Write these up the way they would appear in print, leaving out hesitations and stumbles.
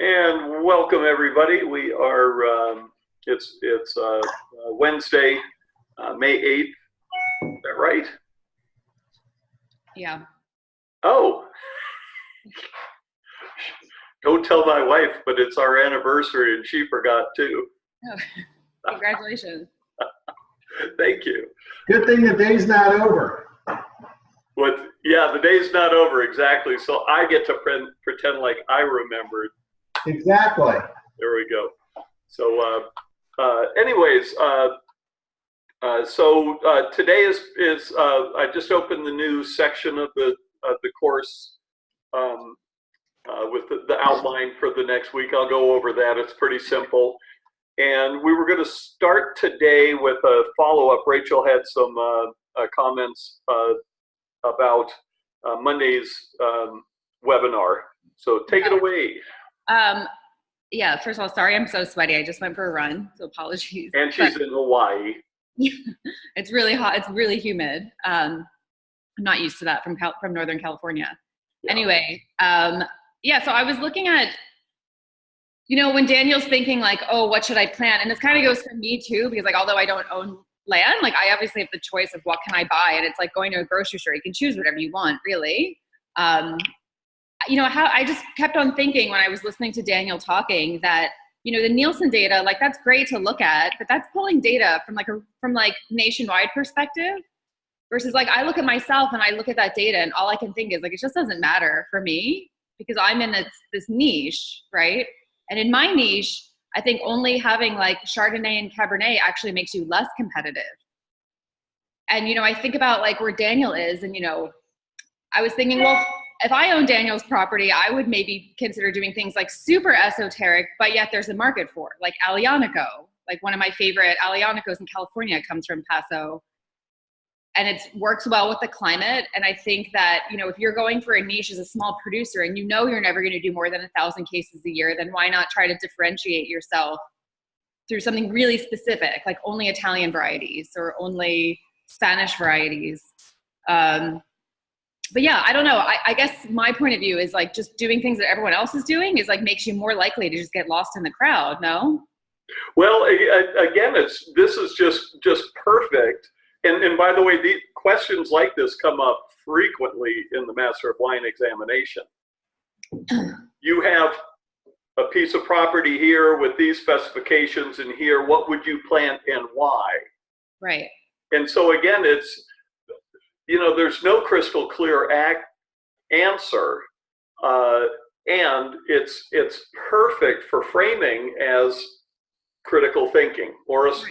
And welcome everybody. We are it's Wednesday, May 8th. Is that right? Yeah. Oh, don't tell my wife, but it's our anniversary and she forgot too. Oh, congratulations. Thank you. Good thing the day's not over. What? Yeah, the day's not over exactly. So I get to pretend like I remembered. Exactly. There we go. So, anyways, today is I just opened the new section of the course with the outline for the next week. I'll go over that. It's pretty simple. And we were going to start today with a follow-up. Rachel had some comments about Monday's webinar. So take it away. Yeah, first of all, sorry I'm so sweaty. I just went for a run, so apologies. And she's in Hawaii. It's really hot. It's really humid. I'm not used to that from Northern California. Yeah. Anyway, so I was looking at, when Daniel's thinking like, oh, what should I plant? And this kind of goes for me too, because like, although I don't own land, like I obviously have the choice of what can I buy, and it's like going to a grocery store. You can choose whatever you want, really. How I just kept on thinking when I was listening to Daniel talking that, the Nielsen data, like that's great to look at, but that's pulling data from nationwide perspective versus like I look at myself and I look at that data and all I can think is like, it just doesn't matter for me because I'm in this niche, right? And in my niche, I think only having like Chardonnay and Cabernet actually makes you less competitive. And, I think about like where Daniel is and, I was thinking, well, if I own Daniel's property, I would maybe consider doing things like super esoteric, but yet there's a market for it, like Aglianico. Like one of my favorite Aglianicos in California comes from Paso. And it works well with the climate. And I think that, if you're going for a niche as a small producer and you're never going to do more than 1,000 cases a year, then why not try to differentiate yourself through something really specific, like only Italian varieties or only Spanish varieties. But yeah, I don't know. I guess my point of view is like just doing things that everyone else is doing is like makes you more likely to just get lost in the crowd. No? Well, again, this is just perfect. And by the way, the questions like this come up frequently in the Master of Wine examination. You have a piece of property here with these specifications and here, what would you plant and why? Right. And so again, it's, there's no crystal clear answer. And it's perfect for framing as critical thinking, or as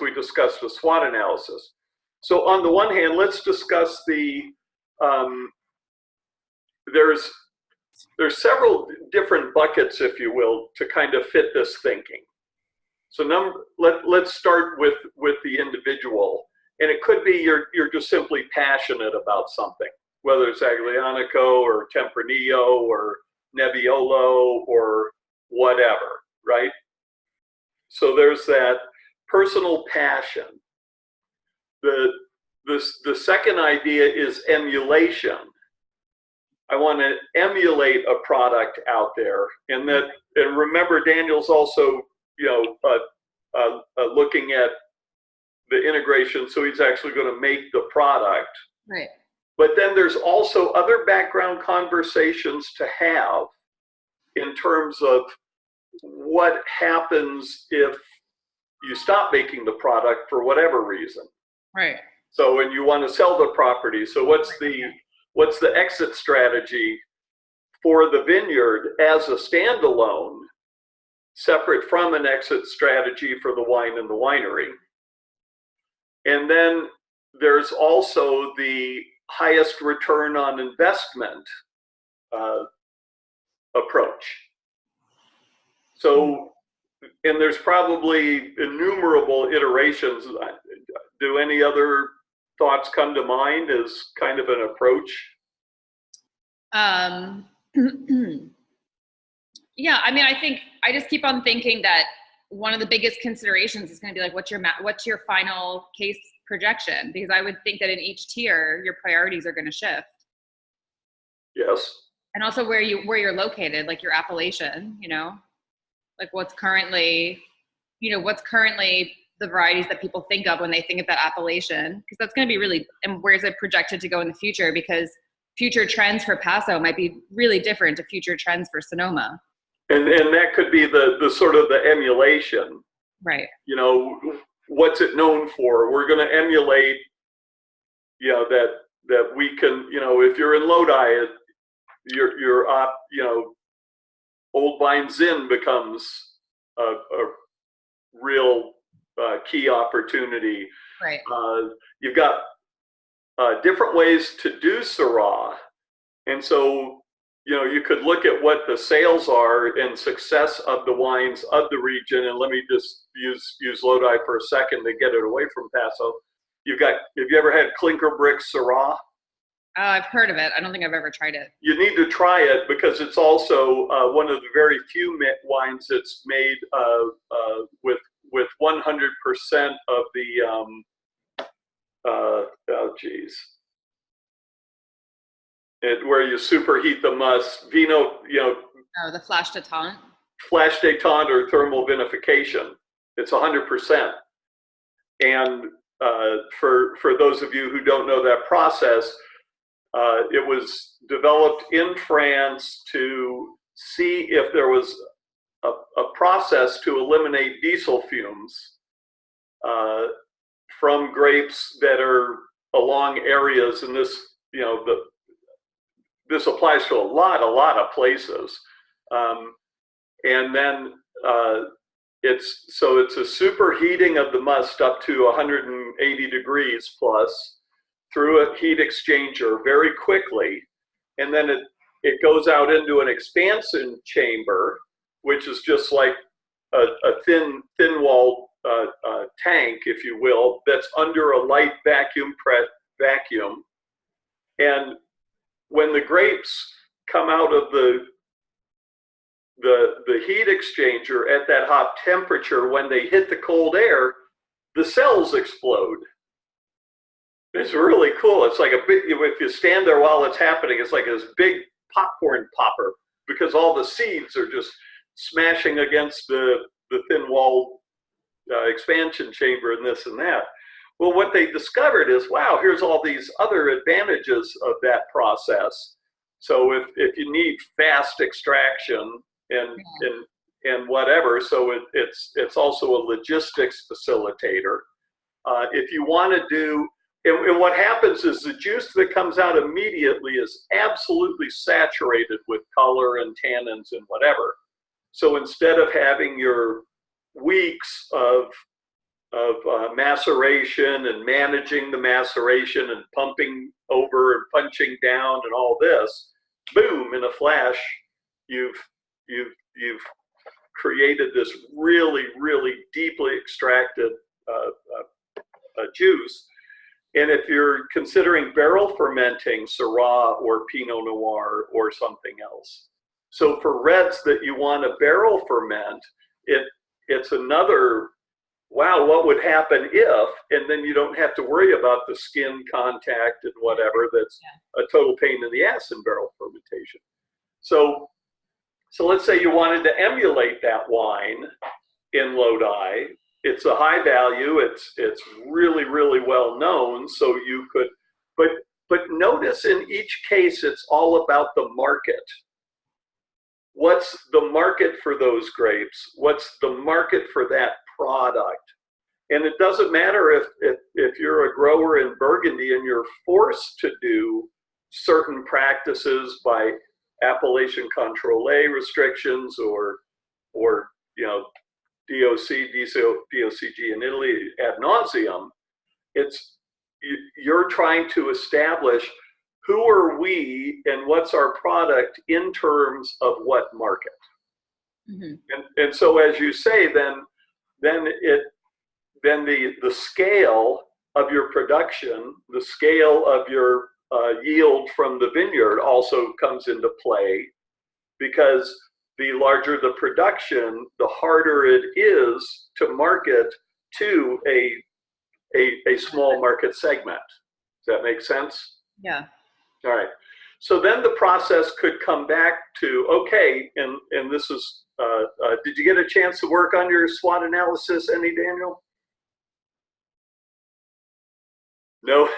we discussed, a SWOT analysis. So on the one hand, let's discuss there's several different buckets, if you will, to kind of fit this thinking. So let's start with the individual, and it could be you're just simply passionate about something, whether it's Aglianico or Tempranillo or Nebbiolo or whatever, right? So there's that personal passion. The second idea is emulation. I want to emulate a product out there, and remember, Daniel's also looking at the integration, so he's actually going to make the product. Right. But then there's also other background conversations to have in terms of what happens if you stop making the product for whatever reason. Right. So when you want to sell the property, so what's the exit strategy for the vineyard as a standalone, separate from an exit strategy for the wine and the winery? And then there's also the highest return on investment approach. So, and there's probably innumerable iterations. Do any other thoughts come to mind as kind of an approach? Yeah, I mean, I think I just keep on thinking that one of the biggest considerations is going to be like, what's your final case projection? Because I would think that in each tier, your priorities are going to shift. Yes. And also where you're located, like your appellation, like what's currently the varieties that people think of when they think of that appellation, because that's going to be really, and where's it projected to go in the future, because future trends for Paso might be really different to future trends for Sonoma. And that could be the sort of the emulation. Right. What's it known for? We're going to emulate, that we can, if you're in Lodi, your Old Vine Zin becomes a real key opportunity. Right. You've got different ways to do Syrah, and so you could look at what the sales are and success of the wines of the region. And let me just use Lodi for a second to get it away from Paso. Have you ever had Clinker Brick Syrah? I've heard of it. I don't think I've ever tried it. You need to try it, because it's also one of the very few wines that's made with 100% of the where you superheat the must vino, the flash détente. Flash détente or thermal vinification. It's 100%. And for those of you who don't know that process, it was developed in France to see if there was a process to eliminate diesel fumes from grapes that are along areas, and this applies to a lot of places. And then it's a superheating of the must up to 180 degrees plus through a heat exchanger very quickly, and then it goes out into an expansion chamber, which is just like a thin walled tank, if you will, that's under a light vacuum. And when the grapes come out of the heat exchanger at that hot temperature, when they hit the cold air, the cells explode. It's really cool. It's like if you stand there while it's happening, it's like this big popcorn popper, because all the seeds are just smashing against the thin walled expansion chamber and this and that. Well, what they discovered is, wow, here's all these other advantages of that process. So if you need fast extraction and whatever, so it's also a logistics facilitator. If you want to do, and what happens is the juice that comes out immediately is absolutely saturated with color and tannins and whatever. So instead of having your weeks of maceration and managing the maceration and pumping over and punching down and all this, boom, in a flash, you've created this really, really deeply extracted juice. And if you're considering barrel fermenting Syrah or Pinot Noir or something else, so for reds that you want to barrel ferment, it's another, wow, what would happen if, and then you don't have to worry about the skin contact and whatever. That's a total pain in the ass in barrel fermentation. So let's say you wanted to emulate that wine in Lodi. It's a high value. It's really, really well known. So you could, but notice in each case, it's all about the market. What's the market for those grapes? What's the market for that product? And it doesn't matter if you're a grower in Burgundy and you're forced to do certain practices by appellation contrôlée restrictions or DOCG in Italy ad nauseum. You're trying to establish who are we and what's our product in terms of what market. Mm-hmm. And so, as you say, then the scale of your production, the scale of your yield from the vineyard also comes into play, because the larger the production, the harder it is to market to a small market segment. Does that make sense? Yeah. All right. So then the process could come back to, okay, and this is, did you get a chance to work on your SWOT analysis, any, Daniel? No,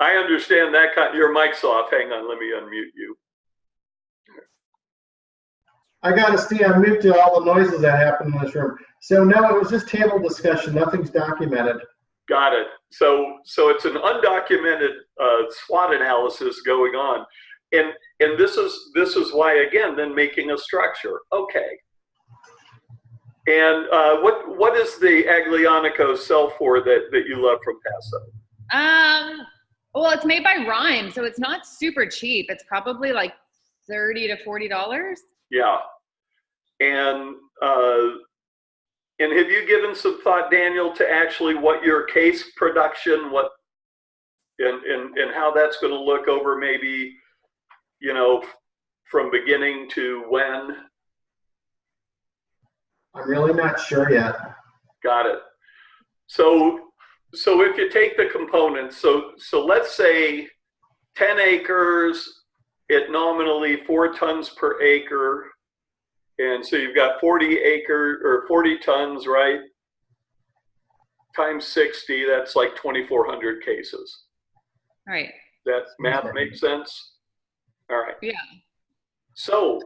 I understand that. Your mic's off. Hang on, let me unmute you. I got to stay on mute to all the noises that happen in this room. So no, it was just table discussion. Nothing's documented. Got it. So it's an undocumented SWOT analysis going on, and this is why, again, then making a structure. Okay. And what is the Aglianico sell for that you love from Paso? Well, it's made by Rhyme, so it's not super cheap. It's probably like $30 to $40. Yeah. And have you given some thought, Daniel, to actually what your case production, and how that's going to look over maybe, from beginning to when? I'm really not sure yet. Got it. So if you take the components, so let's say 10 acres at nominally 4 tons per acre. And so you've got 40 tons, right? Times 60, that's like 2,400 cases. Right. That math makes sense? All right. Yeah. So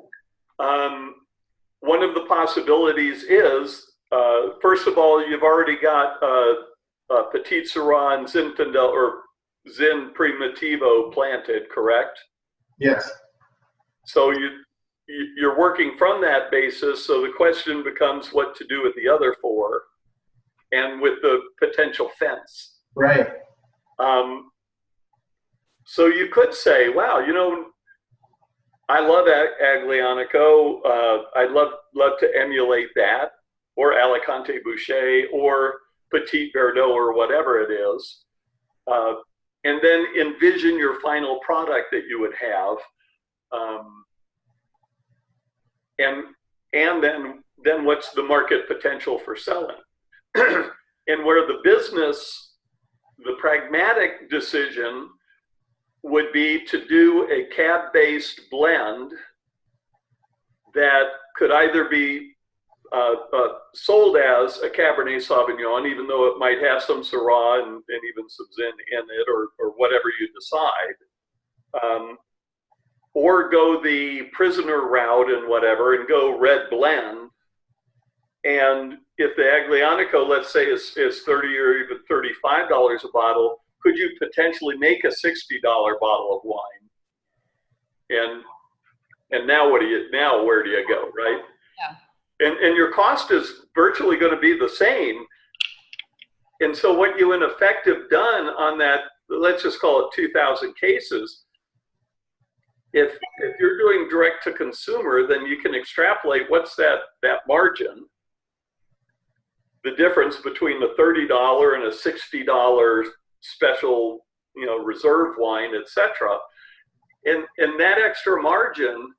one of the possibilities is, first of all, you've already got Petit Syrah and Zinfandel, or Zin Primitivo planted, correct? Yes. So you're working from that basis, so the question becomes what to do with the other 4 and with the potential fence. Right. So you could say, wow, I love Aglianico. I'd love to emulate that, or Alicante Boucher, or Petit Verdot, or whatever it is. And then envision your final product that you would have. And then what's the market potential for selling? And where the pragmatic decision would be to do a cab-based blend that could either be sold as a Cabernet Sauvignon, even though it might have some Syrah and even some Zin in it, or whatever you decide. Or go the prisoner route and whatever, and go red blend. And if the Aglianico, let's say, is $30 or even $35 a bottle, could you potentially make a $60 bottle of wine? And now where do you go, right? Yeah. And your cost is virtually going to be the same. And so what you in effect have done on that, let's just call it 2,000 cases, if you're doing direct to consumer, then you can extrapolate what's that margin, the difference between the $30 and a $60 special, reserve wine, etc. And that extra margin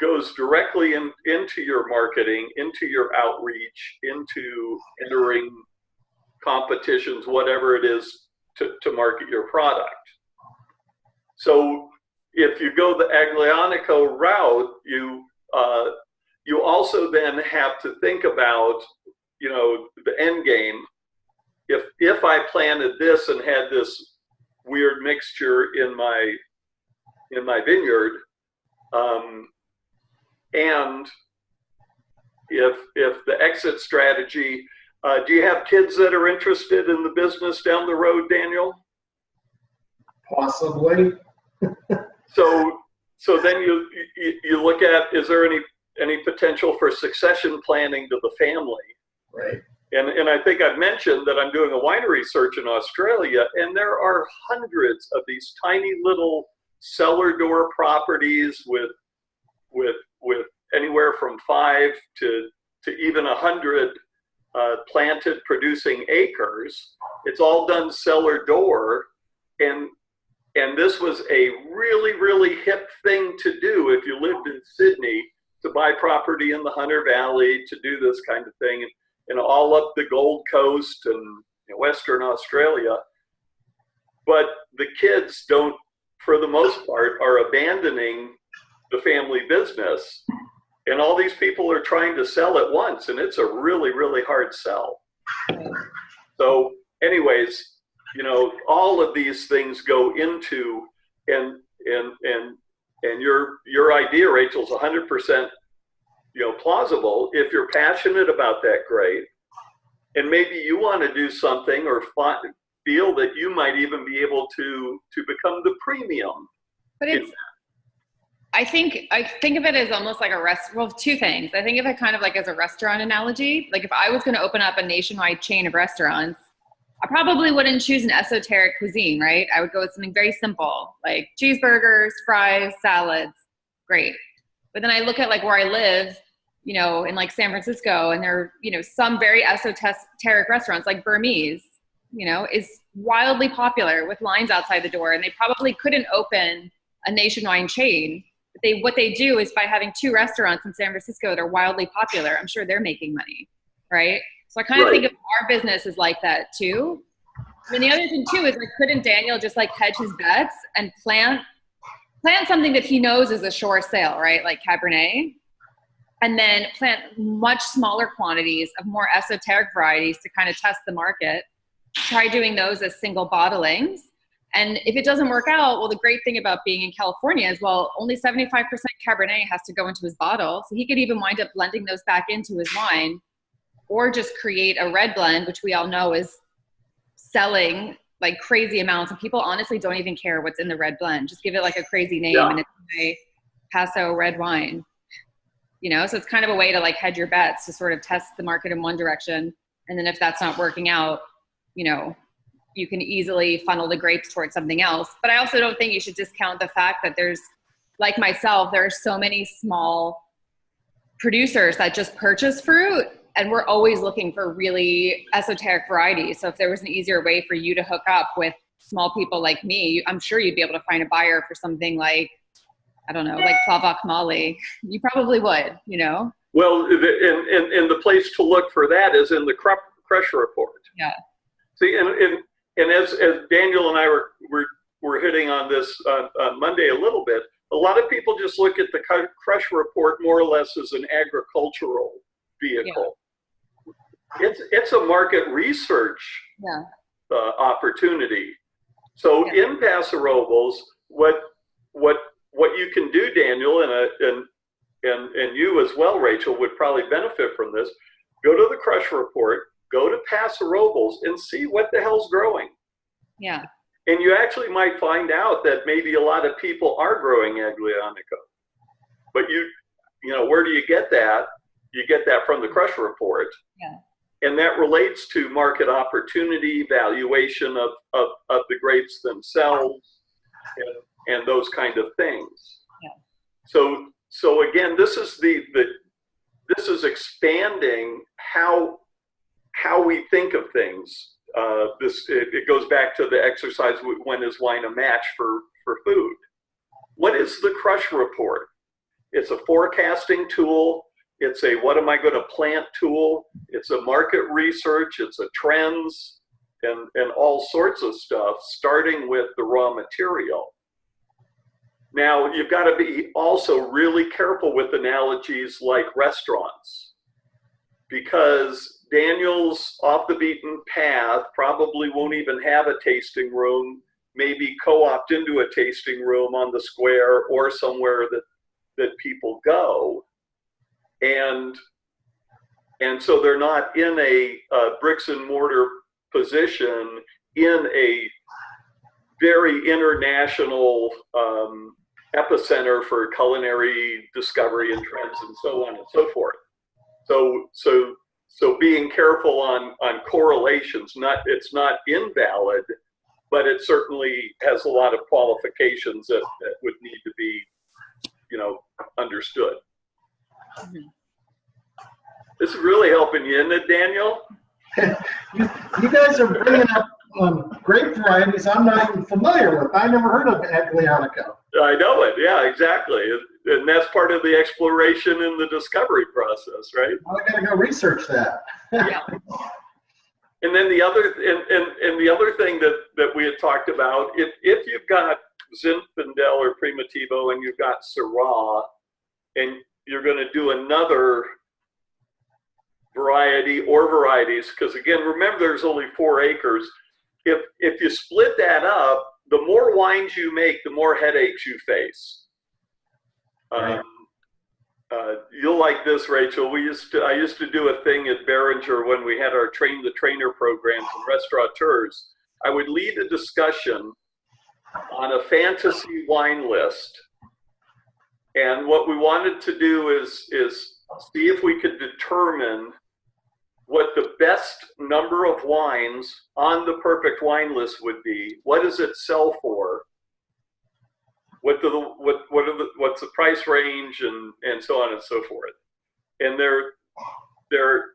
goes directly into your marketing, into your outreach, into entering competitions, whatever it is to market your product. So if you go the Aglianico route, you also then have to think about, the end game. If I planted this and had this weird mixture in my vineyard, and if the exit strategy, do you have kids that are interested in the business down the road, Daniel? Possibly. So then you look at, is there any potential for succession planning to the family? Right. And I think I've mentioned that I'm doing a winery search in Australia, and there are hundreds of these tiny little cellar door properties with anywhere from 5 to even 100 planted producing acres. It's all done cellar door, and this was a really, really hip thing to do if you lived in Sydney, to buy property in the Hunter Valley, to do this kind of thing, and all up the Gold Coast and Western Australia. But the kids don't for the most part, are abandoning the family business. And all these people are trying to sell at once, and it's a really, really hard sell. So anyways, you know, all of these things go into, and your idea, Rachel, is 100%, you know, plausible. If you're passionate about that, great. And maybe you want to do something or feel that you might even be able to become the premium. But it's, I think of it as almost like a well, two things. I think of it kind of like as a restaurant analogy. Like if I was going to open up a nationwide chain of restaurants, I probably wouldn't choose an esoteric cuisine, right? I would go with something very simple, like cheeseburgers, fries, salads, great. But then I look at like where I live, you know, in like San Francisco, and there are, you know, some very esoteric restaurants like Burmese, you know, is wildly popular with lines outside the door, and they probably couldn't open a nationwide chain. But what they do is by having 2 restaurants in San Francisco that are wildly popular, I'm sure they're making money, right? So I kind of think of our business as like that too. And the other thing too is like, couldn't Daniel just like hedge his bets and plant something that he knows is a sure sale, right? Like Cabernet, and then plant much smaller quantities of more esoteric varieties to kind of test the market. Try doing those as single bottlings. And if it doesn't work out, well, the great thing about being in California is, well, only 75% Cabernet has to go into his bottle. So he could even wind up blending those back into his wine, or just create a red blend, which we all know is selling like crazy amounts. And people honestly don't even care what's in the red blend. Just give it like a crazy name, and it's a Paso red wine. You know, so it's kind of a way to like hedge your bets, to sort of test the market in one direction. And then if that's not working out, you know, you can easily funnel the grapes towards something else. But I also don't think you should discount the fact that there's, like myself, there are so many small producers that just purchase fruit, and we're always looking for really esoteric varieties. So if there was an easier way for you to hook up with small people like me, I'm sure you'd be able to find a buyer for something like, I don't know, like Plavac Molly. You probably would, you know? Well, and the place to look for that is in the Crush Report. Yeah. See, and as Daniel and I were hitting on this on Monday a little bit, a lot of people just look at the Crush Report more or less as an agricultural vehicle. Yeah. It's a market research opportunity. So in Paso Robles, what you can do, Daniel, and you as well, Rachel, would probably benefit from this. Go to the Crush Report, go to Paso Robles, and see what the hell's growing. Yeah. And you actually might find out that maybe a lot of people are growing Aglianico. But you know, where do you get that? You get that from the Crush Report. Yeah. And that relates to market opportunity, valuation of the grapes themselves, and those kind of things. Yeah. So again, this is this is expanding how we think of things. It goes back to the exercise, when is wine a match for food? What is the Crush Report? It's a forecasting tool. It's a what am I going to plant tool. It's a market research. It's a trends and all sorts of stuff, starting with the raw material. Now, you've got to be also really careful with analogies like restaurants, because Daniel's off the beaten path probably won't even have a tasting room, maybe co-opt into a tasting room on the square or somewhere that people go. And so they're not in a bricks and mortar position in a very international epicenter for culinary discovery and trends and so on and so forth. So being careful on correlations, it's not invalid, but it certainly has a lot of qualifications that would need to be, you know, understood. Mm-hmm. This is really helping you, isn't it, Daniel? You guys are bringing up grape varieties I'm not even familiar with. I never heard of Aglianico. I know it. Yeah, exactly. And that's part of the exploration and the discovery process, right? I gotta go research that. Yeah. And then the other and the other thing that we had talked about, if you've got Zinfandel or Primitivo, and you've got Syrah, and you're going to do another variety or varieties, because again, remember there's only 4 acres. If you split that up, the more wines you make, the more headaches you face. Right. You'll like this, Rachel. I used to do a thing at Behringer when we had our train the trainer programs and restaurateurs. I would lead a discussion on a fantasy wine list, and what we wanted to do is see if we could determine what the best number of wines on the perfect wine list would be. What does it sell for? What's the price range, and so on and so forth. And they're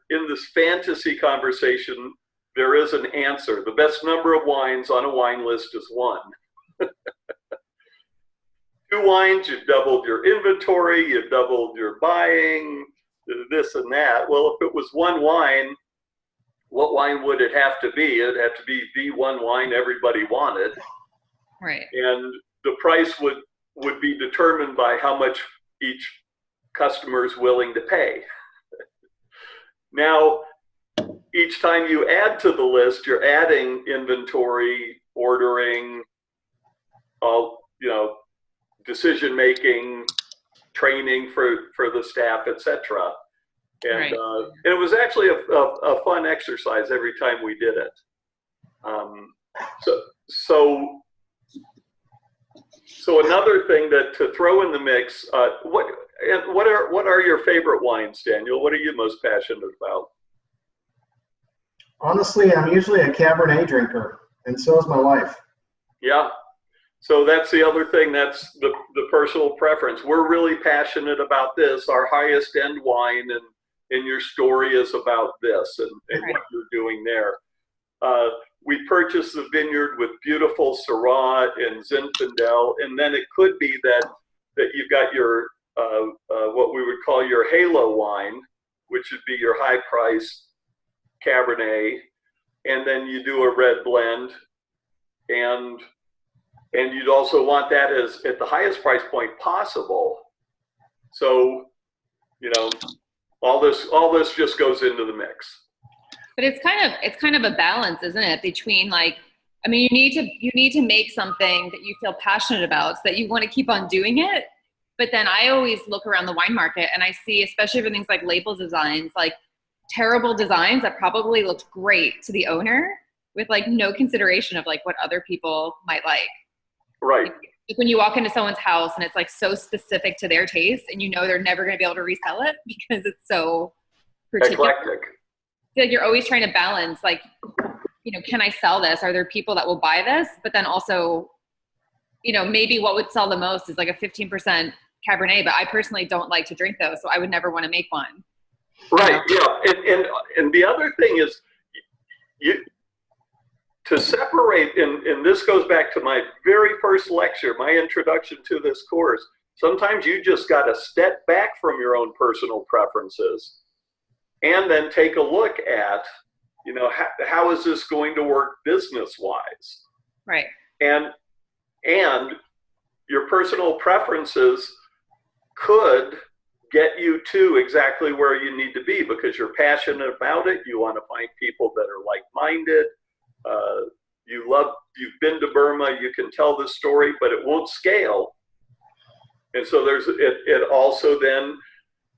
in this fantasy conversation, there is an answer. The best number of wines on a wine list is 1. 2 wines, you've doubled your inventory, you've doubled your buying, this and that. Well, if it was 1 wine, what wine would it have to be? It'd have to be the one wine everybody wanted. Right. And the price would be determined by how much each customer is willing to pay. Now, each time you add to the list, you're adding inventory, ordering, decision-making, training for the staff, etc. And, Right. And it was actually a fun exercise every time we did it. So another thing that to throw in the mix, what are your favorite wines, Daniel? What are you most passionate about? Honestly, I'm usually a Cabernet drinker, and so is my wife. Yeah. So that's the other thing. That's the personal preference. We're really passionate about this. Our highest end wine, and your story is about this and Right. what you're doing there. We purchased the vineyard with beautiful Syrah and Zinfandel, and then it could be that you've got your what we would call your halo wine, which would be your high price Cabernet, and then you do a red blend, and you'd also want that as at the highest price point possible. So, all this just goes into the mix. But it's kind of a balance, isn't it? Between you need to make something that you feel passionate about so that you want to keep on doing it. But then I always look around the wine market and I see, especially for things like label designs, like terrible designs that probably looked great to the owner with no consideration of what other people might like. Right. Like when you walk into someone's house and it's so specific to their taste, and they're never going to be able to resell it because it's so particular. Eclectic. I feel like you're always trying to balance, can I sell this? Are there people that will buy this? But then also, maybe what would sell the most is a 15% Cabernet, but I personally don't like to drink those, so I would never want to make one. Right. Yeah. And the other thing is, to separate, and this goes back to my very first lecture, my introduction to this course. Sometimes you just got to step back from your own personal preferences and then take a look at, how is this going to work business-wise? Right. And your personal preferences could get you to exactly where you need to be because you're passionate about it. You want to find people that are like-minded. You've been to Burma, you can tell the story, but it won't scale. And so it also then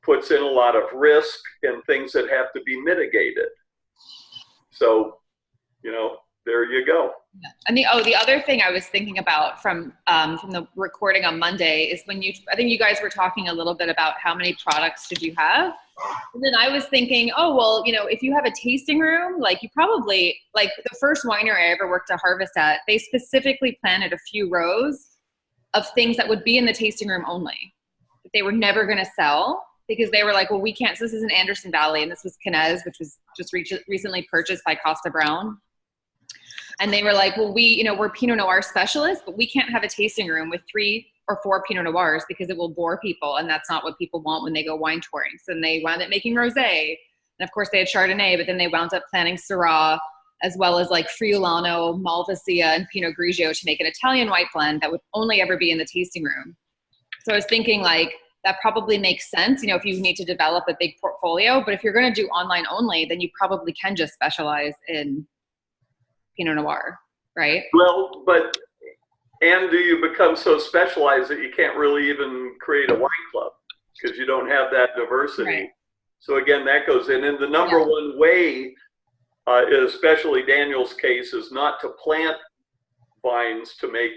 puts in a lot of risk and things that have to be mitigated. So, there you go. And the other thing I was thinking about from the recording on Monday is I think you guys were talking a little bit about how many products should you have. And then I was thinking, if you have a tasting room, you probably, the first winery I ever worked to harvest at, they specifically planted a few rows of things that would be in the tasting room only, that they were never going to sell because they were like, well, we can't, so this is in Anderson Valley, and this was Canez, which was just recently purchased by Costa Brown. And they were like, well, we're Pinot Noir specialists, but we can't have a tasting room with 3 or 4 Pinot Noirs because it will bore people, and that's not what people want when they go wine touring. So then they wound up making Rosé, and of course they had Chardonnay, but then they wound up planting Syrah, as well as like Friulano, Malvasia, and Pinot Grigio to make an Italian white blend that would only ever be in the tasting room. So I was thinking like that probably makes sense, if you need to develop a big portfolio, but if you're going to do online only, then you probably can just specialize in Pinot Noir, right? Well, and do you become so specialized that you can't really even create a wine club because you don't have that diversity? Right. So again, that goes in. And the number one way, especially Daniel's case, is not to plant vines to make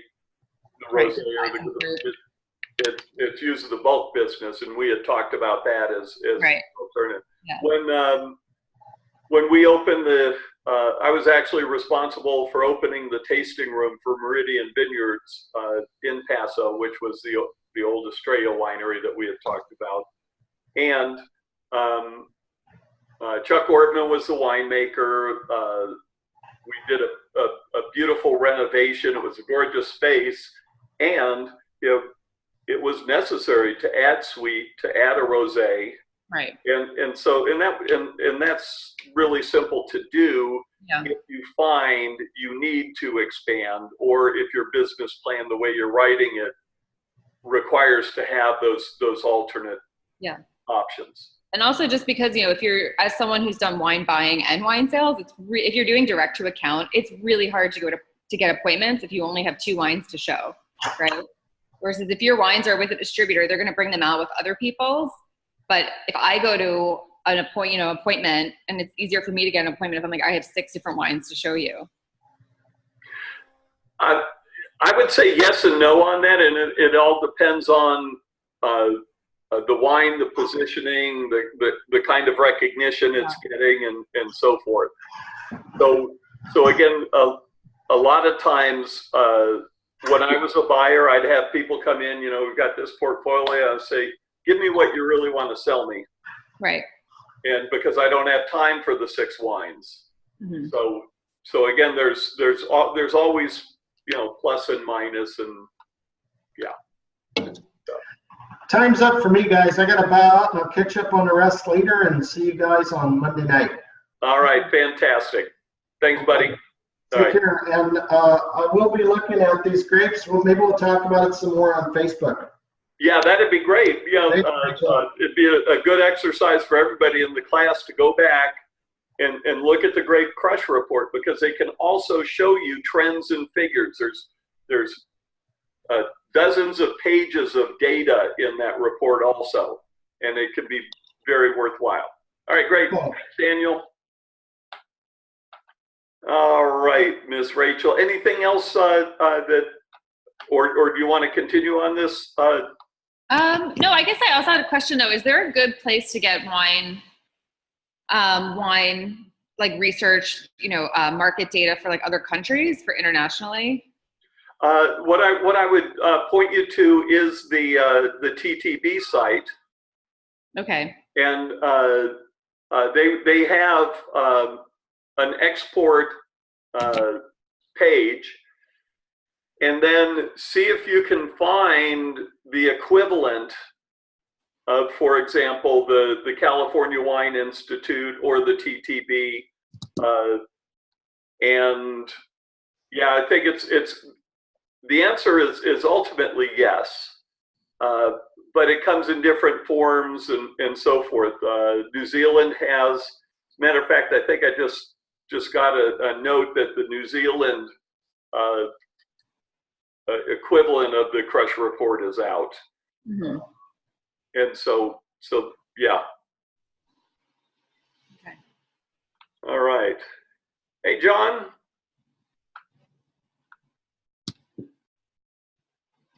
the rosé or the it uses the bulk business, and we had talked about that as right. alternative. Yeah. When we opened I was actually responsible for opening the tasting room for Meridian Vineyards in Paso, which was the old Estrella winery that we had talked about. And Chuck Ortman was the winemaker. We did a beautiful renovation. It was a gorgeous space, and it was necessary to add sweet, to add a rosé. Right. And that's really simple to do. Yeah. If you find you need to expand, or if your business plan, the way you're writing it, requires to have those alternate options. And also just because, if you're, as someone who's done wine buying and wine sales, if you're doing direct to account, it's really hard to get appointments if you only have 2 wines to show, right? Versus if your wines are with a distributor, they're going to bring them out with other people's. But if I go to an appointment, and it's easier for me to get an appointment if I'm like, I have 6 different wines to show you. I would say yes and no on that, and it all depends on the wine, the positioning, the kind of recognition it's getting, and so forth. So again, a lot of times when I was a buyer, I'd have people come in, we've got this portfolio, I'd say, give me what you really want to sell me. Right. And because I don't have time for the 6 wines. Mm-hmm. So again, there's always, plus and minus, and Time's up for me, guys. I got to bow out, and I'll catch up on the rest later and see you guys on Monday night. All right, fantastic. Thanks, buddy. Take care. And I will be looking at these grapes. Maybe we'll talk about it some more on Facebook. Yeah, that'd be great. It'd be a good exercise for everybody in the class to go back and look at the Grape Crush report, because they can also show you trends and figures. There's dozens of pages of data in that report also, and it can be very worthwhile. All right, great. Cool. Thanks, Daniel. All right, Miss Rachel. Anything else or do you want to continue on this? No, I guess I also had a question though. Is there a good place to get wine like research, market data for like other countries, for internationally? What I would point you to is the TTB site. Okay. And they have an export page, and then see if you can find the equivalent of, for example, the California Wine Institute or the TTB. And yeah, I think it's the answer is ultimately yes, but it comes in different forms and so forth. New Zealand has, matter of fact, I think I just got a note that the New Zealand equivalent of the Crush report is out. Mm-hmm. And so yeah. Okay. All right. Hey, John.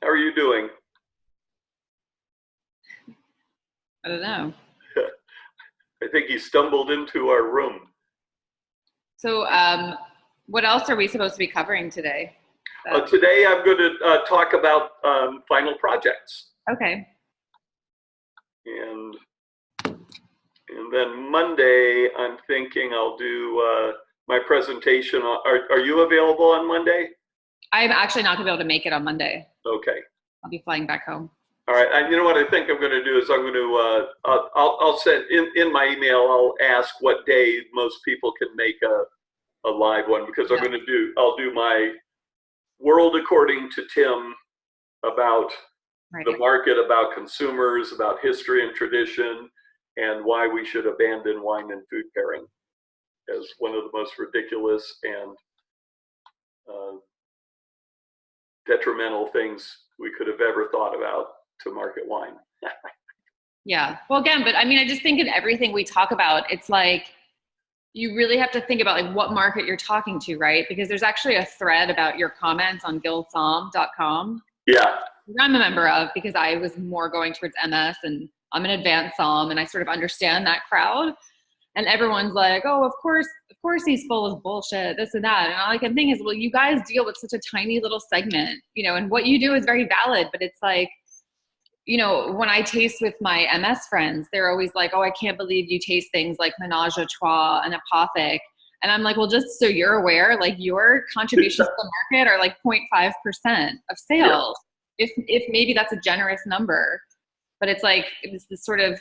How are you doing? I don't know. I think he stumbled into our room. So what else are we supposed to be covering today? Today I'm going to talk about final projects. Okay. And then Monday, I'm thinking I'll do my presentation. Are you available on Monday? I'm actually not going to be able to make it on Monday. Okay. I'll be flying back home. All right. You know what I think I'm going to do is I'm going to I'll send in my email. I'll ask what day most people can make a live one because Yeah. I'll do my World According to Tim about Right. the market, about consumers, about history and tradition, and why we should abandon wine and food pairing as one of the most ridiculous and detrimental things we could have ever thought about to market wine. Yeah. Well, again, but I mean, I just think in everything we talk about, it's like, you really have to think about like what market you're talking to, right? Because there's actually a thread about your comments on guildsom.com. Yeah. I'm a member of, because I was more going towards MS and I'm an advanced Somm and I sort of understand that crowd. And everyone's like, oh, of course he's full of bullshit, this and that. And all I can think is, well, you guys deal with such a tiny little segment, you know, and what you do is very valid, but it's like, you know, when I taste with my MS friends, they're always like, oh, I can't believe you taste things like Menage a Trois and Apothic. And I'm like, well, just so you're aware, like your contributions to the market are like 0.5% of sales. Yeah. If maybe that's a generous number, but it's like, it's this sort of,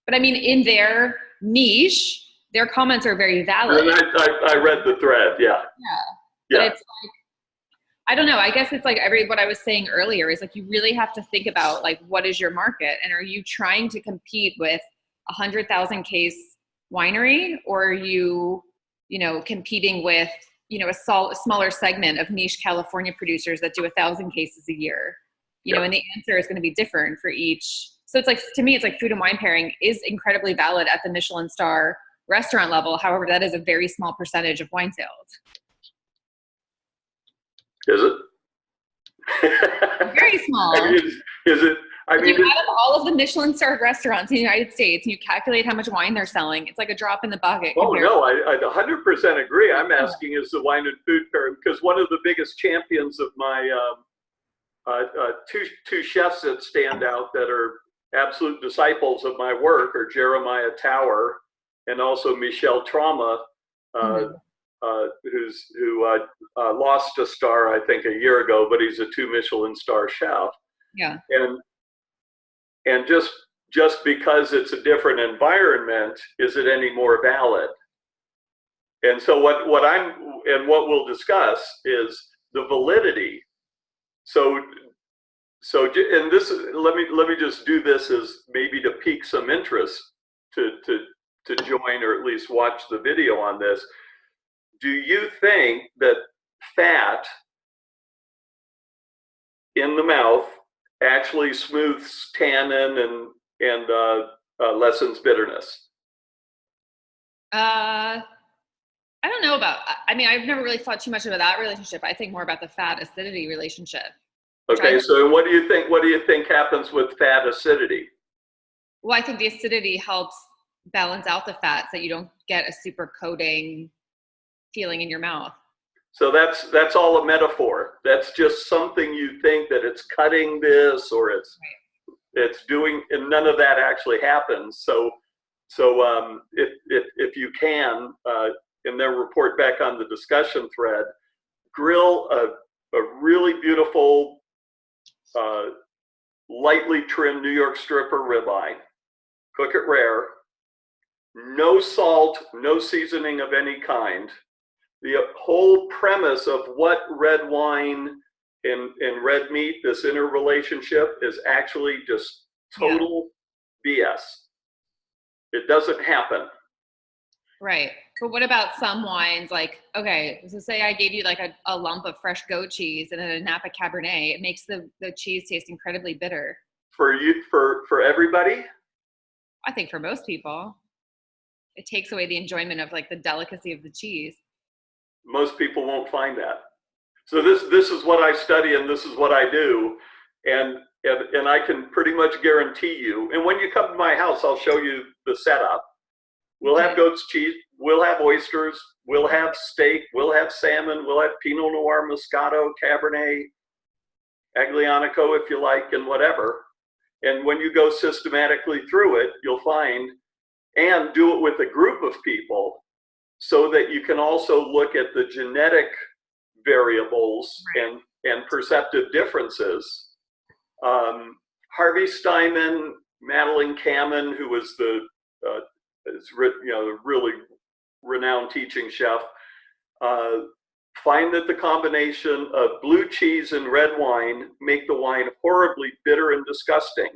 but I mean, in their niche, their comments are very valid. And I read the thread, yeah. Yeah. But it's like, I don't know. I guess it's like what I was saying earlier is like, you really have to think about like, what is your market? And are you trying to compete with 100,000 case winery, or are you know, competing with, you know, a smaller segment of niche California producers that do 1,000 cases a year, you know, and the answer is going to be different for each. So it's like, to me, it's like food and wine pairing is incredibly valid at the Michelin star restaurant level. However, that is a very small percentage of wine sales. Is it? Very small. Is it? I mean, you add up all of the Michelin starred restaurants in the United States and you calculate how much wine they're selling, it's like a drop in the bucket. Oh, no, I 100% agree. I'm asking is the wine and food pairing, because one of the biggest champions of my two chefs that stand out that are absolute disciples of my work are Jeremiah Tower and also Michel Trauma, who lost a star, I think, a year ago, but he's a 2 Michelin star chef. Yeah. And just because it's a different environment, is it any more valid? And so what we'll discuss is the validity. So and this, let me just do this as maybe to pique some interest to join or at least watch the video on this. Do you think that fat in the mouth actually smooths tannin and lessens bitterness? I don't know about, I mean, I've never really thought too much about that relationship. I think more about the fat acidity relationship. Okay, so what do you think happens with fat acidity? Well, I think the acidity helps balance out the fat so that you don't get a super coating feeling in your mouth. So that's all a metaphor. That's just something you think that it's cutting this or it's doing, and none of that actually happens. So if you can, and then report back on the discussion thread, grill a really beautiful, lightly trimmed New York stripper ribeye, cook it rare, no salt, no seasoning of any kind. The whole premise of what red wine and red meat, this interrelationship, is actually just total BS. It doesn't happen. Right. But what about some wines? Like, okay, so say I gave you like a lump of fresh goat cheese and then a Napa Cabernet. It makes the cheese taste incredibly bitter. For everybody? I think for most people. It takes away the enjoyment of like the delicacy of the cheese. Most people won't find that. So this is what I study and this is what I do. And I can pretty much guarantee you, and when you come to my house, I'll show you the setup. We'll have goat's cheese, we'll have oysters, we'll have steak, we'll have salmon, we'll have Pinot Noir, Moscato, Cabernet, Aglianico if you like, and whatever. And when you go systematically through it, you'll find, and do it with a group of people so that you can also look at the genetic variables and perceptive differences. Harvey Steinman, Madeline Kamen, who was the really renowned teaching chef, find that the combination of blue cheese and red wine make the wine horribly bitter and disgusting.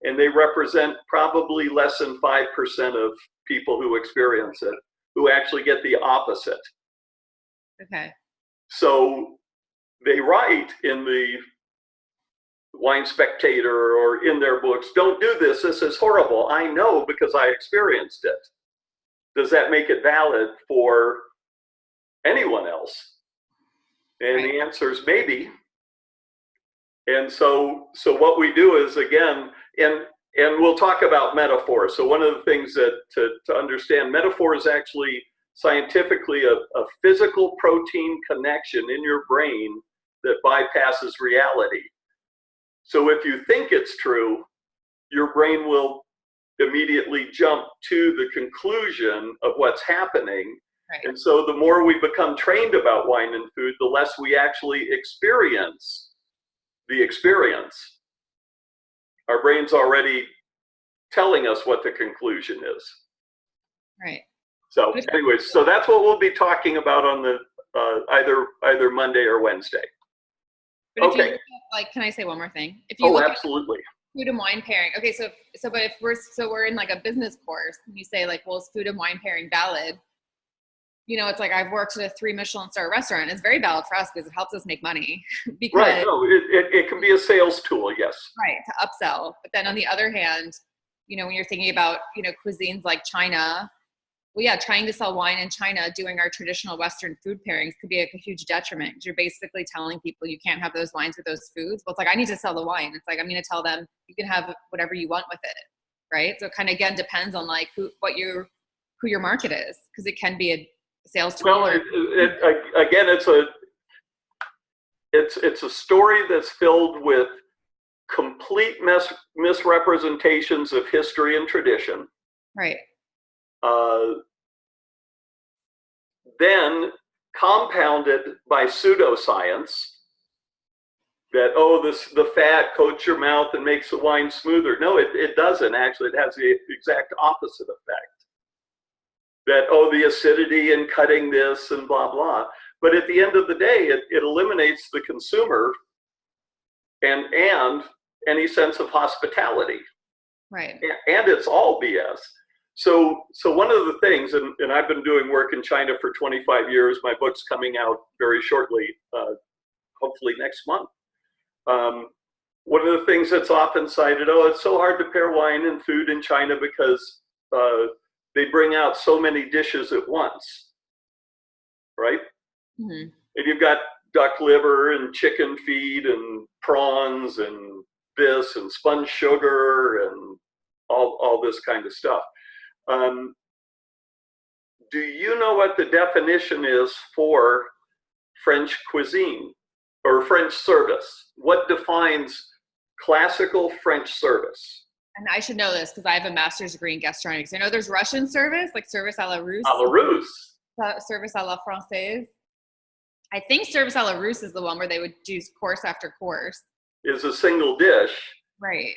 And they represent probably less than 5% of people who experience it, who actually get the opposite. Okay. So they write in the Wine Spectator or in their books, don't do this, this is horrible. I know because I experienced it. Does that make it valid for anyone else? And Right. the answer is maybe. And so what we do is, again, and we'll talk about metaphors. So one of the things that to understand, metaphor is actually scientifically a physical protein connection in your brain that bypasses reality. So if you think it's true, your brain will immediately jump to the conclusion of what's happening. Right. And so the more we become trained about wine and food, the less we actually experience the experience. Our brain's already telling us what the conclusion is. Right. So anyways, so that's what we'll be talking about on the either Monday or Wednesday. But if Okay. you look at, like, can I say one more thing? If you Oh, look absolutely. at food and wine pairing, okay, but if we're in like a business course and you say like, well, is food and wine pairing valid? You know, it's like I've worked at a 3 Michelin star restaurant. It's very valid for us because it helps us make money. Because Right. No, it can be a sales tool. Yes. right, to upsell. But then on the other hand, you know, when you're thinking about, you know, cuisines like China, well, yeah, trying to sell wine in China, doing our traditional Western food pairings could be like a huge detriment. You're basically telling people you can't have those wines with those foods. Well, it's like, I need to sell the wine. It's like, I'm going to tell them you can have whatever you want with it. Right. So it kind of, again, depends on like who your market is, because it can be a sales tool. Well, again, it's a story that's filled with complete misrepresentations of history and tradition. Right. Then compounded by pseudoscience that, oh, the fat coats your mouth and makes the wine smoother. No, it doesn't actually. It has the exact opposite effect. That, oh, the acidity in cutting this and blah, blah. But at the end of the day, it eliminates the consumer and any sense of hospitality. Right. And it's all BS. So one of the things, and I've been doing work in China for 25 years, my book's coming out very shortly, hopefully next month. One of the things that's often cited, oh, it's so hard to pair wine and food in China because they bring out so many dishes at once, right? Mm-hmm. And you've got duck liver and chicken feet and prawns and this and spun sugar and all this kind of stuff. Do you know what the definition is for French cuisine or French service? What defines classical French service? And I should know this because I have a master's degree in gastronomics. I know there's Russian service, like service à la Russe. À la Russe. Service à la Française. I think service à la Russe is the one where they would do course after course. Is a single dish. Right.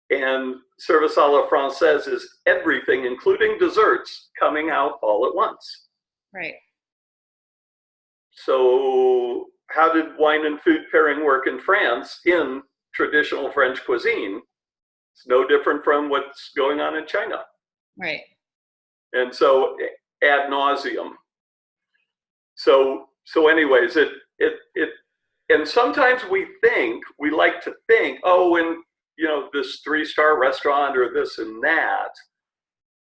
And service à la Française is everything, including desserts, coming out all at once. Right. So how did wine and food pairing work in France in traditional French cuisine? It's no different from what's going on in China. Right. And so ad nauseum. So anyways, and sometimes we like to think, oh, when, you know, this 3-star restaurant or this and that,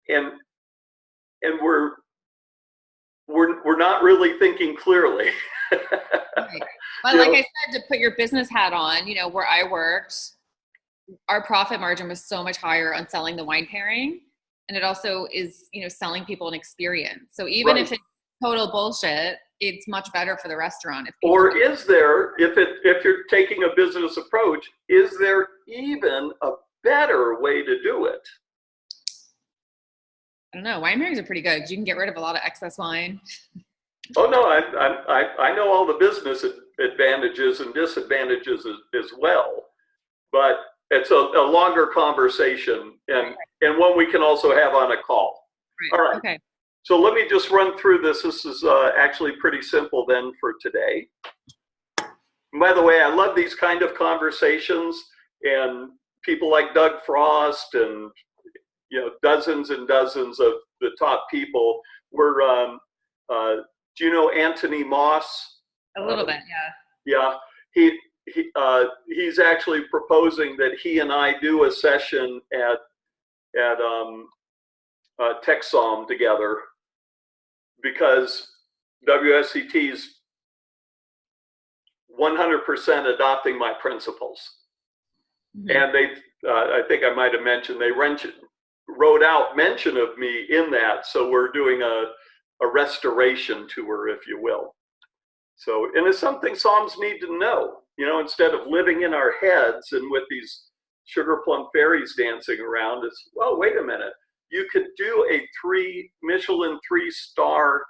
and we're not really thinking clearly. Right. But like I said, to put your business hat on, you know, where I worked, our profit margin was so much higher on selling the wine pairing. And it also is, you know, selling people an experience. So even Right. if it's total bullshit, it's much better for the restaurant. Or is there, if you're taking a business approach, is there even a better way to do it? I don't know. Wine pairings are pretty good because you can get rid of a lot of excess wine. Oh no, I know all the business advantages and disadvantages as well, but it's a longer conversation and one we can also have on a call. Right. All right. Okay. So let me just run through this. This is actually pretty simple then for today. And by the way, I love these kind of conversations, and people like Doug Frost and dozens and dozens of the top people. Do you know Anthony Moss? A little bit, yeah. Yeah, he's actually proposing that he and I do a session at TechSom together, because WSET's 100% adopting my principles. Mm-hmm. And they, I think I might have mentioned, they wrote out mention of me in that. So we're doing a restoration tour, if you will. So, and it's something SOMs need to know, instead of living in our heads and with these sugar plum fairies dancing around, it's, well, wait a minute. You could do a Michelin 3-star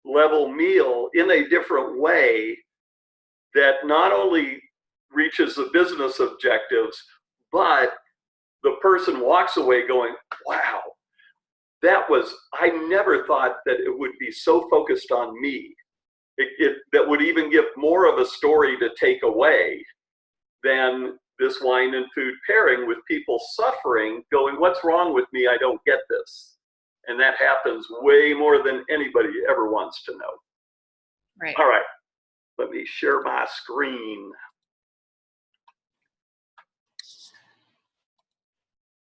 level meal in a different way that not only reaches the business objectives, but the person walks away going, wow, I never thought that it would be so focused on me. That would even give more of a story to take away than this wine and food pairing, with people suffering, going, what's wrong with me? I don't get this. And that happens way more than anybody ever wants to know. Right. All right, let me share my screen.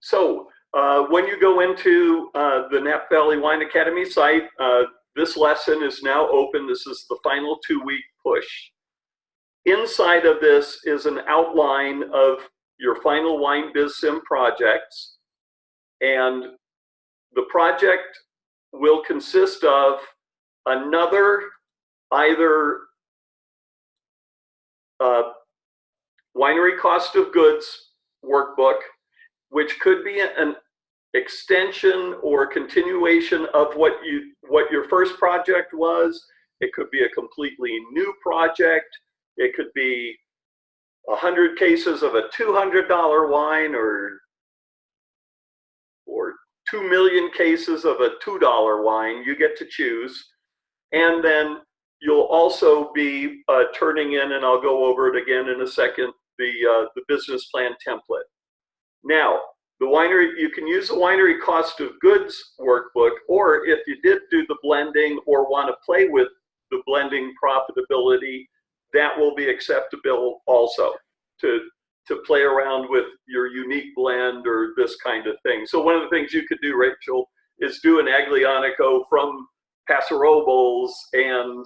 So when you go into the Napa Valley Wine Academy site, this lesson is now open. This is the final 2-week push. Inside of this is an outline of your final Wine Biz Sim projects. And the project will consist of another either winery cost of goods workbook, which could be an extension or continuation of what your first project was. It could be a completely new project. It could be 100 cases of a $200 wine, or 2 million cases of a $2 wine. You get to choose. And then you'll also be turning in, and I'll go over it again in a second, the business plan template. Now, the winery, you can use the winery cost of goods workbook, or if you did do the blending or want to play with the blending profitability, that will be acceptable also to play around with your unique blend or this kind of thing. So one of the things you could do, Rachel, is do an Aglianico from Paso Robles and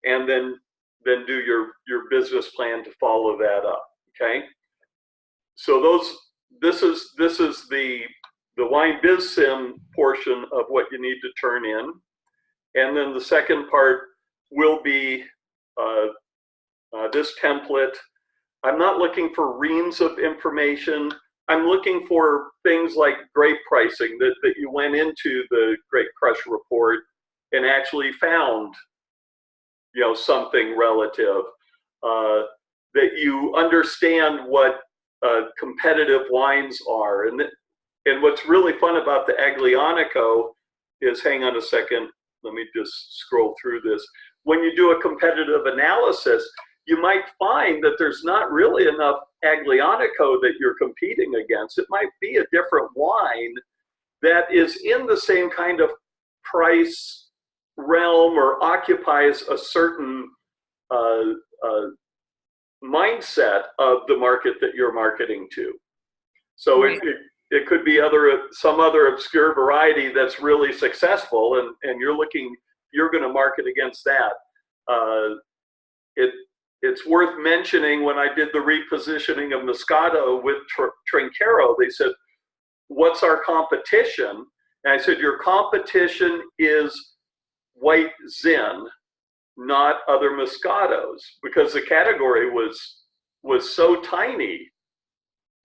then do your business plan to follow that up. Okay. So this is the Wine Biz Sim portion of what you need to turn in. And then the second part will be this template. I'm not looking for reams of information. I'm looking for things like grape pricing, that you went into the Grape Crush report and actually found, something relative, that you understand what competitive wines are. And what's really fun about the Aglianico is, hang on a second, let me just scroll through this. When you do a competitive analysis, you might find that there's not really enough Aglianico that you're competing against. It might be a different wine that is in the same kind of price realm or occupies a certain mindset of the market that you're marketing to. So right. It could be some other obscure variety that's really successful, and you're going to market against that. It's worth mentioning, when I did the repositioning of Moscato with Trinchero, they said, what's our competition? And I said, your competition is White Zin, not other Moscatos, because the category was so tiny.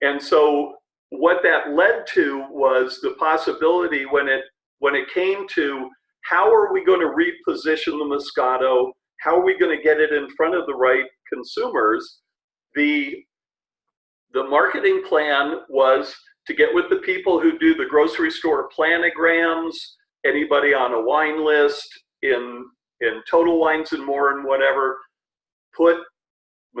And so what that led to was the possibility, when it came to how are we going to reposition the Moscato, how are we going to get it in front of the right consumers, the marketing plan was to get with the people who do the grocery store planograms anybody on a wine list in Total Wines and More and whatever, put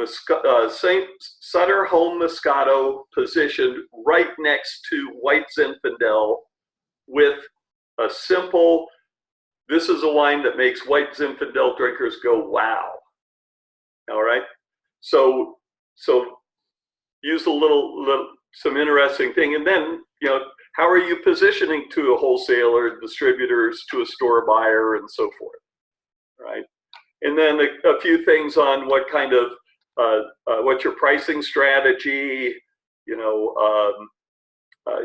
St. Sutter Home Moscato positioned right next to White Zinfandel with a simple, this is a wine that makes White Zinfandel drinkers go, wow. All right. So use a little some interesting thing. And then, you know, how are you positioning to a wholesaler, distributors, to a store buyer, and so forth, right? And then a few things on what kind of, what's your pricing strategy, you know,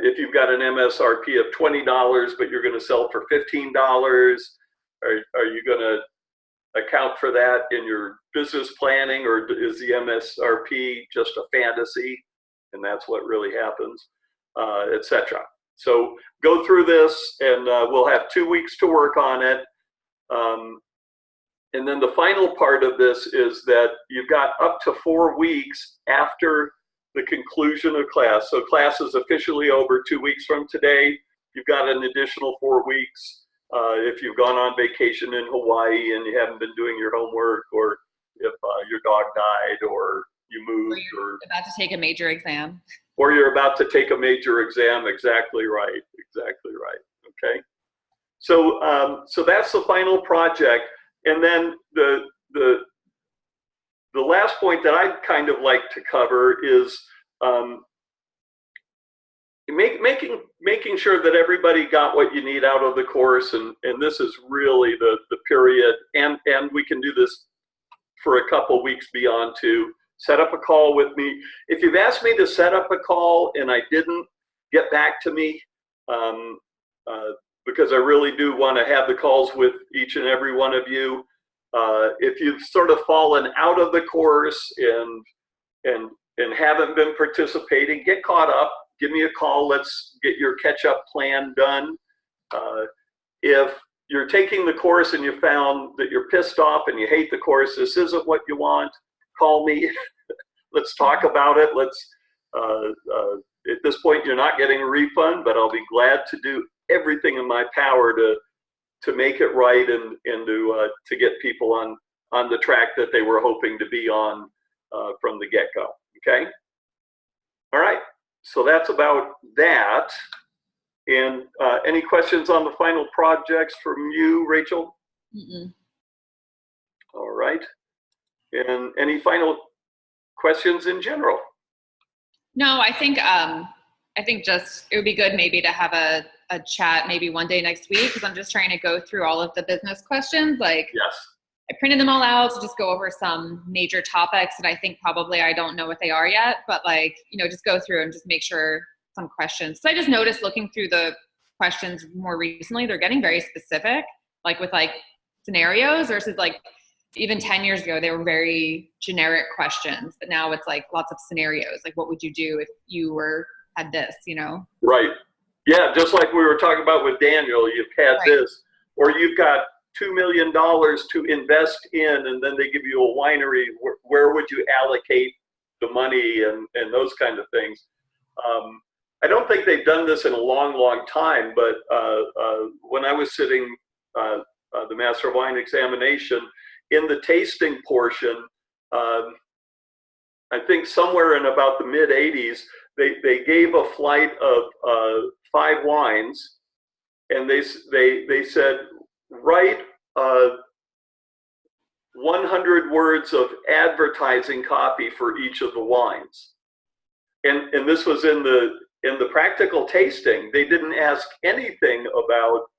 if you've got an MSRP of $20, but you're going to sell for $15, are you going to account for that in your business planning, or is the MSRP just a fantasy and that's what really happens, etc. So go through this, and we'll have 2 weeks to work on it. And then the final part of this is that you've got up to 4 weeks after the conclusion of class. So class is officially over 2 weeks from today. You've got an additional 4 weeks if you've gone on vacation in Hawaii and you haven't been doing your homework, or if your dog died, or you moved, or you're about to take a major exam. Or you're about to take a major exam. Exactly right. Exactly right. Okay. So so that's the final project. And then the last point that I'd kind of like to cover is making sure that everybody got what you need out of the course, and this is really the period, and we can do this for a couple weeks beyond too. Set up a call with me. If you've asked me to set up a call and I didn't get back to me, because I really do want to have the calls with each and every one of you. If you've sort of fallen out of the course and haven't been participating, get caught up. Give me a call. Let's get your catch-up plan done. If you're taking the course and you found that you're pissed off and you hate the course, this isn't what you want, call me. Let's talk about it. Let's. At this point, you're not getting a refund, but I'll be glad to do everything in my power to make it right and to get people on the track that they were hoping to be on from the get-go. Okay. All right. So that's about that. And any questions on the final projects from you, Rachel? Mm-mm. All right. And any final questions in general? No, I think just it would be good maybe to have a chat maybe one day next week, because I'm just trying to go through all of the business questions. Like, yes, I printed them all out to just go over some major topics that I think probably I don't know what they are yet, but like, you know, just go through and just make sure some questions. So I just noticed looking through the questions more recently, they're getting very specific, like with like scenarios versus like even 10 years ago, they were very generic questions, but now it's like lots of scenarios. Like, what would you do if you had this, you know? Right. Yeah, just like we were talking about with Daniel, you've had right. this, or you've got $2 million to invest in, and then they give you a winery. Where would you allocate the money and those kind of things? I don't think they've done this in a long, long time, but when I was sitting the Master of Wine examination, in the tasting portion, I think somewhere in about the mid 80s, they gave a flight of 5 wines, and they said, write 100 words of advertising copy for each of the wines. And this was in the practical tasting. They didn't ask anything about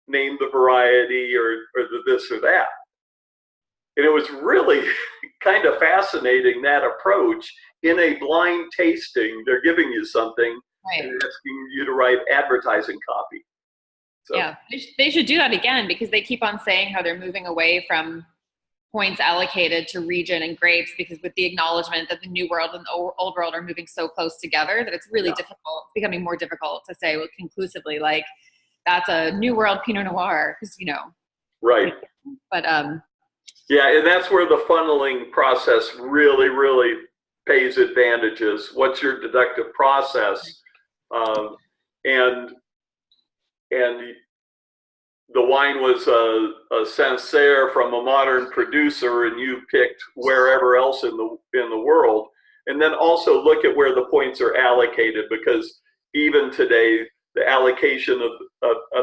name the variety or the this or that. And it was really kind of fascinating, that approach. In a blind tasting, they're giving you something, right, and asking you to write advertising copy. So. Yeah, they should do that again, because they keep on saying how they're moving away from points allocated to region and grapes, because with the acknowledgement that the New World and the Old World are moving so close together that it's really difficult, it's becoming more difficult to say conclusively, like, that's a New World Pinot Noir, because, you know. Right. But, yeah, and that's where the funneling process really, really pays advantages. What's your deductive process? And the wine was a Sancerre from a modern producer, and you picked wherever else in the world. And then also look at where the points are allocated, because even today, the allocation of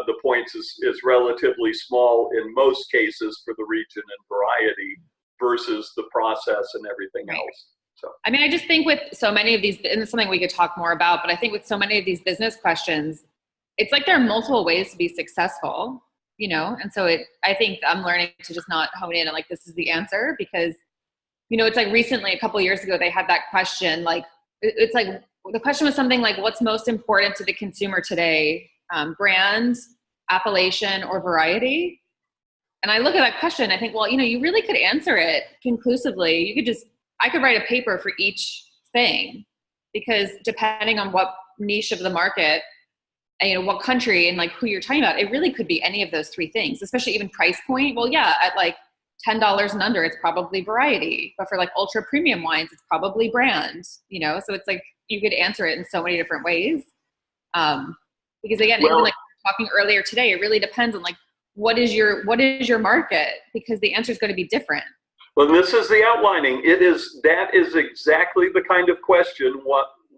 the points is relatively small in most cases for the region and variety versus the process and everything else. So, I mean, I just think with so many of these, and it's something we could talk more about, but I think with so many of these business questions, it's like there are multiple ways to be successful, you know? And so I think I'm learning to just not hone in on like, this is the answer, because, you know, it's like recently, a couple of years ago, they had that question, like, it's like, the question was something like, what's most important to the consumer today? Brand, appellation, or variety? And I look at that question, I think, well, you know, you really could answer it conclusively. You could just, I could write a paper for each thing, because depending on what niche of the market, and, you know, what country and like who you're talking about, it really could be any of those three things, especially even price point. Well, yeah, at like $10 and under, it's probably variety. But for like ultra premium wines, it's probably brand, you know? So it's like, you could answer it in so many different ways. Because again, even like talking earlier today, it really depends on like, what is your market? Because the answer is going to be different. well, this is the outlining. That is exactly the kind of question,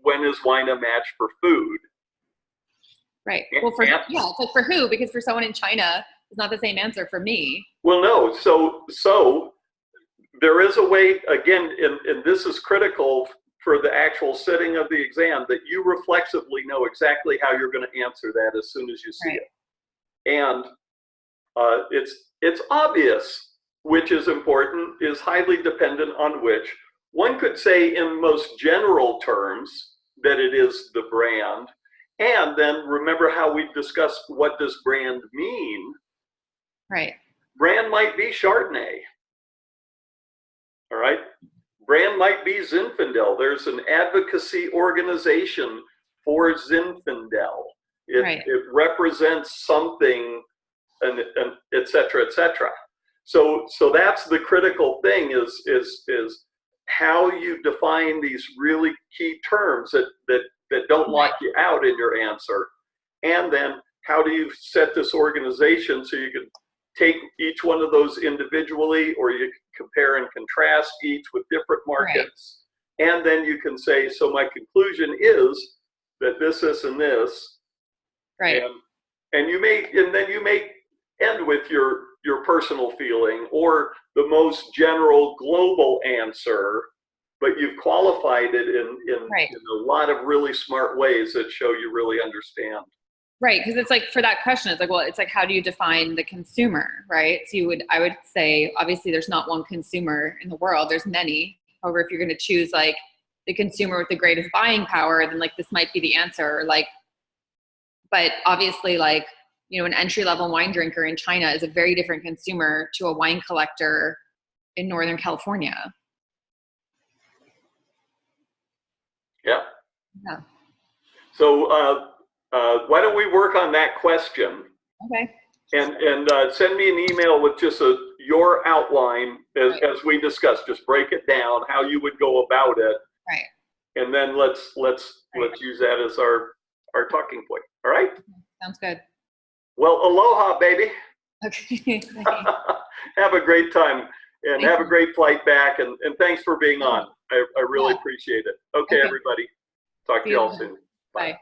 when is wine a match for food? Right. Well, it's like for who? Because for someone in China, it's not the same answer for me. Well, no. So there is a way, again, and this is critical for the actual sitting of the exam, that you reflexively know exactly how you're going to answer that as soon as you see it. And it's obvious which is important, is highly dependent on which. One could say in most general terms that it is the brand. And then remember how we discussed what does brand mean. Right. Brand might be Chardonnay. All right. Brand might be Zinfandel. There's an advocacy organization for Zinfandel. It represents something, and et cetera, et cetera. So that's the critical thing is how you define these really key terms that don't lock you out in your answer. And then how do you set this organization so you can take each one of those individually, or you can compare and contrast each with different markets. Right. And then you can say, so my conclusion is that this, and this. Right. And then you may end with your personal feeling or the most general global answer, but you've qualified it in a lot of really smart ways that show you really understand. Right, because it's like for that question, it's like, well, it's like, how do you define the consumer, right? So I would say, obviously, there's not one consumer in the world. There's many. However, if you're going to choose like the consumer with the greatest buying power, then like this might be the answer. Like, but obviously, like, you know, an entry-level wine drinker in China is a very different consumer to a wine collector in Northern California. Yeah. Yeah. So why don't we work on that question? Okay. And send me an email with just your outline as we discussed. Just break it down how you would go about it. Right. And then let's use that as our talking point. All right. Sounds good. Well, aloha, baby. Okay. Have a great time and have a great flight back. And thanks for being on. I really appreciate it. Okay, everybody. Talk to you all soon. Bye.